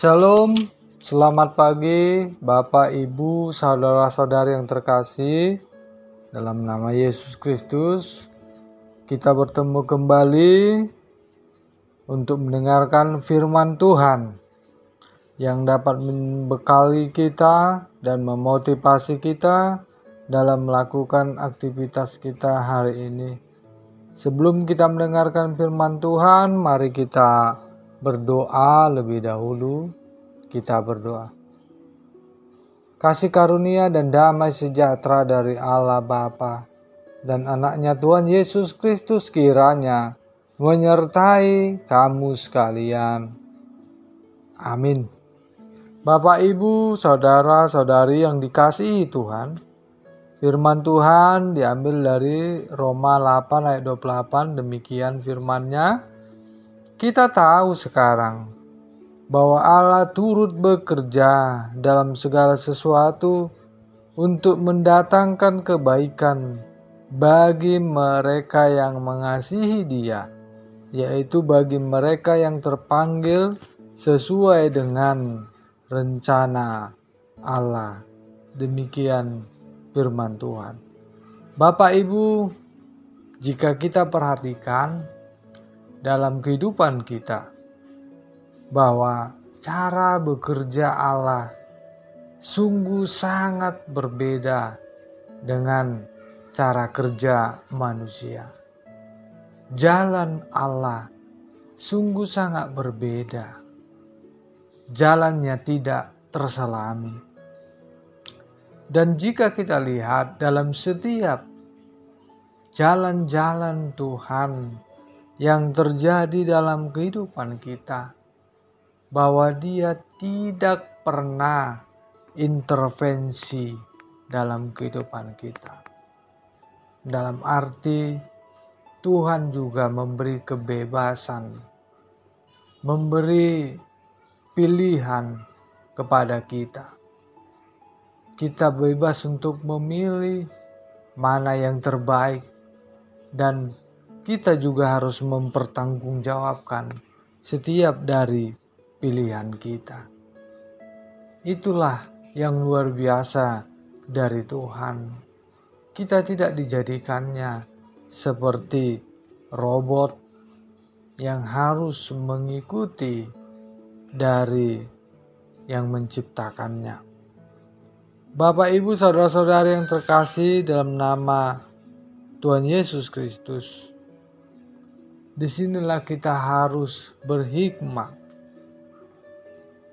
Shalom, selamat pagi Bapak, Ibu, Saudara-saudari yang terkasih. Dalam nama Yesus Kristus, kita bertemu kembali untuk mendengarkan firman Tuhan yang dapat membekali kita dan memotivasi kita dalam melakukan aktivitas kita hari ini. Sebelum kita mendengarkan firman Tuhan, mari kita berdoa lebih dahulu. Kita berdoa. Kasih karunia dan damai sejahtera dari Allah Bapa dan anaknya Tuhan Yesus Kristus kiranya menyertai kamu sekalian. Amin. Bapak, Ibu, Saudara-saudari yang dikasihi Tuhan, firman Tuhan diambil dari Roma 8 ayat 28, demikian firman-Nya. Kita tahu sekarang bahwa Allah turut bekerja dalam segala sesuatu untuk mendatangkan kebaikan bagi mereka yang mengasihi Dia, yaitu bagi mereka yang terpanggil sesuai dengan rencana Allah. Demikian firman Tuhan. Bapak, Ibu, jika kita perhatikan dalam kehidupan kita, bahwa cara bekerja Allah sungguh sangat berbeda dengan cara kerja manusia. Jalan Allah sungguh sangat berbeda. Jalannya tidak terselami. Dan jika kita lihat dalam setiap jalan-jalan Tuhan yang terjadi dalam kehidupan kita, bahwa Dia tidak pernah intervensi dalam kehidupan kita. Dalam arti Tuhan juga memberi kebebasan, memberi pilihan kepada kita. Kita bebas untuk memilih mana yang terbaik, dan kita juga harus mempertanggungjawabkan setiap dari pilihan kita. Itulah yang luar biasa dari Tuhan. Kita tidak dijadikannya seperti robot yang harus mengikuti dari yang menciptakannya. Bapak, Ibu, Saudara-saudari yang terkasih dalam nama Tuhan Yesus Kristus, disinilah kita harus berhikmat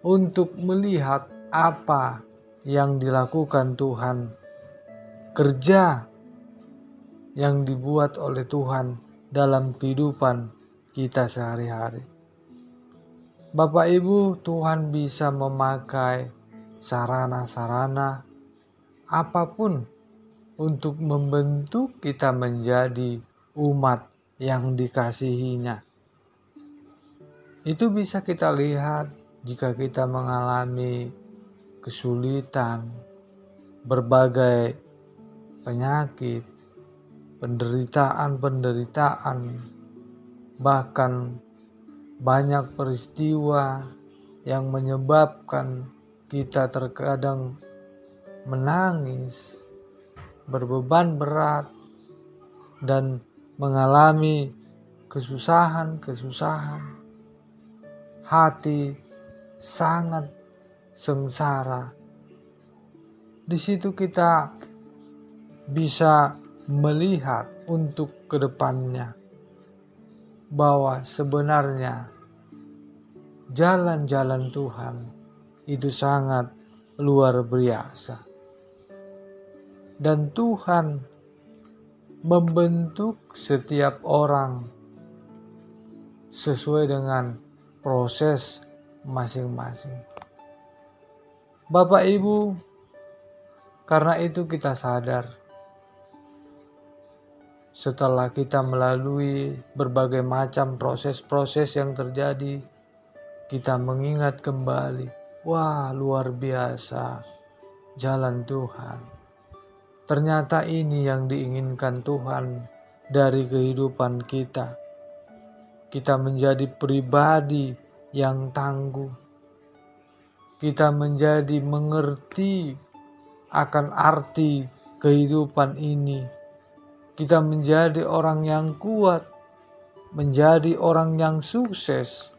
untuk melihat apa yang dilakukan Tuhan, kerja yang dibuat oleh Tuhan dalam kehidupan kita sehari-hari. Bapak, Ibu, Tuhan bisa memakai sarana-sarana apapun untuk membentuk kita menjadi umat yang dikasihinya. Itu bisa kita lihat jika kita mengalami kesulitan, berbagai penyakit, penderitaan, bahkan banyak peristiwa yang menyebabkan kita terkadang menangis, berbeban berat, dan mengalami kesusahan, hati sangat sengsara. Di situ kita bisa melihat untuk kedepannya bahwa sebenarnya jalan-jalan Tuhan itu sangat luar biasa. Dan Tuhan membentuk setiap orang sesuai dengan proses masing-masing. Bapak, Ibu, karena itu kita sadar setelah kita melalui berbagai macam proses-proses yang terjadi, kita mengingat kembali, wah, luar biasa jalan Tuhan. Ternyata ini yang diinginkan Tuhan dari kehidupan kita. Kita menjadi pribadi yang tangguh, kita menjadi mengerti akan arti kehidupan ini. Kita menjadi orang yang kuat, menjadi orang yang sukses,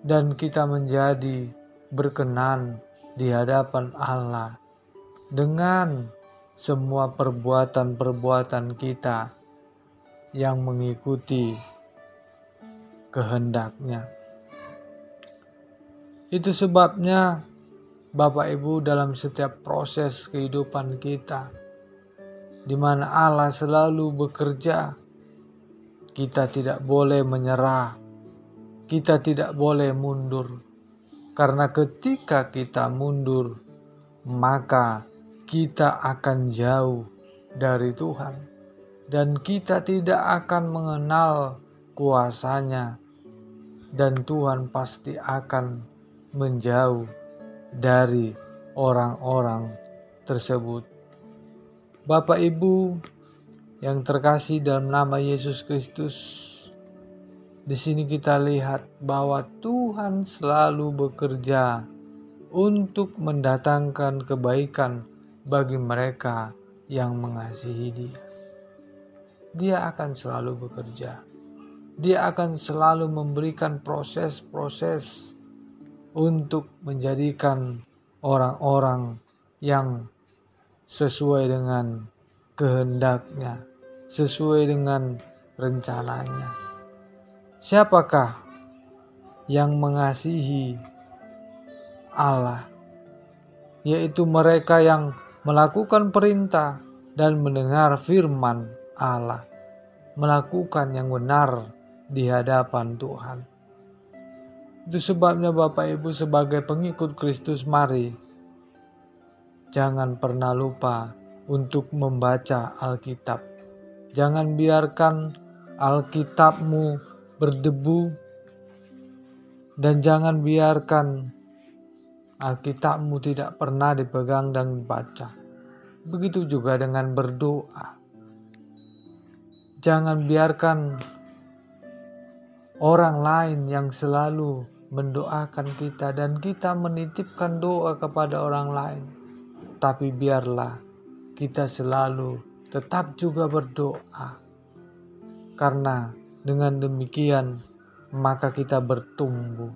dan kita menjadi berkenan di hadapan Allah dengan semua perbuatan-perbuatan kita yang mengikuti kehendak-Nya. Itu sebabnya Bapak Ibu, dalam setiap proses kehidupan kita, di mana Allah selalu bekerja, kita tidak boleh menyerah, kita tidak boleh mundur. Karena ketika kita mundur, maka kita akan jauh dari Tuhan. Dan kita tidak akan mengenal kuasa-Nya. Dan Tuhan pasti akan menjauh dari orang-orang tersebut. Bapak Ibu yang terkasih dalam nama Yesus Kristus, di sini kita lihat bahwa Tuhan selalu bekerja untuk mendatangkan kebaikan bagi mereka yang mengasihi Dia. Dia akan selalu bekerja. Dia akan selalu memberikan proses-proses untuk menjadikan orang-orang yang sesuai dengan kehendak-Nya, sesuai dengan rencana-Nya. Siapakah yang mengasihi Allah? Yaitu mereka yang melakukan perintah dan mendengar firman Allah, melakukan yang benar di hadapan Tuhan. Itu sebabnya Bapak Ibu sebagai pengikut Kristus, mari jangan pernah lupa untuk membaca Alkitab. Jangan biarkan Alkitabmu berdebu, dan jangan biarkan Alkitabmu tidak pernah dipegang dan dibaca. Begitu juga dengan berdoa. Jangan biarkan orang lain yang selalu mendoakan kita dan kita menitipkan doa kepada orang lain. Tapi biarlah kita selalu tetap juga berdoa. Karena dengan demikian maka kita bertumbuh.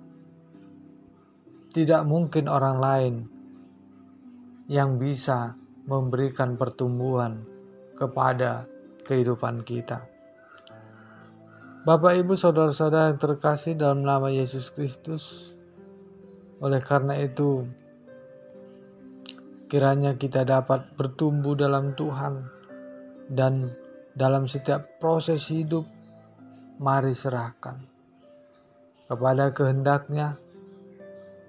Tidak mungkin orang lain yang bisa memberikan pertumbuhan kepada kehidupan kita. Bapak Ibu saudara-saudara yang terkasih dalam nama Yesus Kristus, oleh karena itu kiranya kita dapat bertumbuh dalam Tuhan, dan dalam setiap proses hidup mari serahkan kepada kehendak-Nya,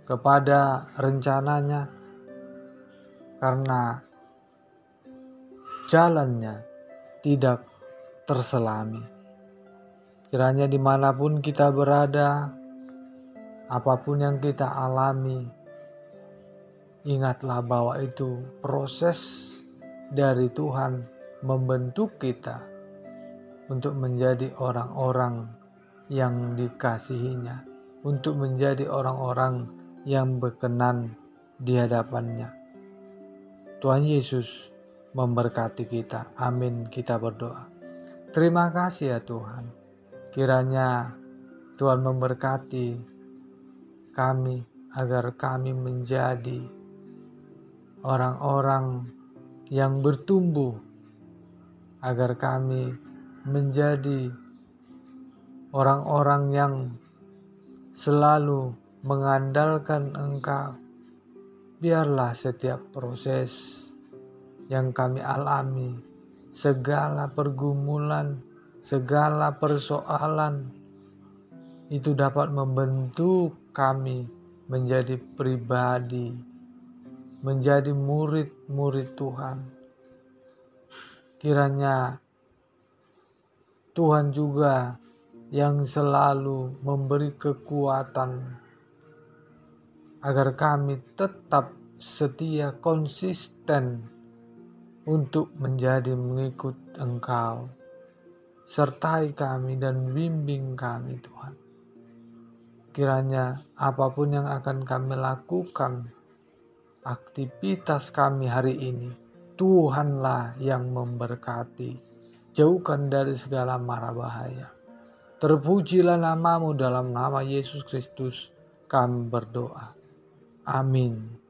kepada rencana-Nya, karena jalan-Nya tidak terselami. Kiranya dimanapun kita berada, apapun yang kita alami, ingatlah bahwa itu proses dari Tuhan membentuk kita untuk menjadi orang-orang yang dikasihi-Nya, untuk menjadi orang-orang yang berkenan di hadapan-Nya. Tuhan Yesus memberkati kita. Amin. Kita berdoa. Terima kasih ya Tuhan. Kiranya Tuhan memberkati kami agar kami menjadi orang-orang yang bertumbuh, agar kami menjadi orang-orang yang selalu mengandalkan Engkau. Biarlah setiap proses yang kami alami, segala pergumulan, segala persoalan, itu dapat membentuk kami menjadi pribadi, menjadi murid-murid Tuhan. Kiranya Tuhan juga yang selalu memberi kekuatan agar kami tetap setia, konsisten untuk menjadi mengikut Engkau. Sertai kami dan bimbing kami Tuhan. Kiranya apapun yang akan kami lakukan, aktivitas kami hari ini, Tuhanlah yang memberkati. Jauhkan dari segala mara bahaya. Terpujilah nama-Mu, dalam nama Yesus Kristus kami berdoa. Amin.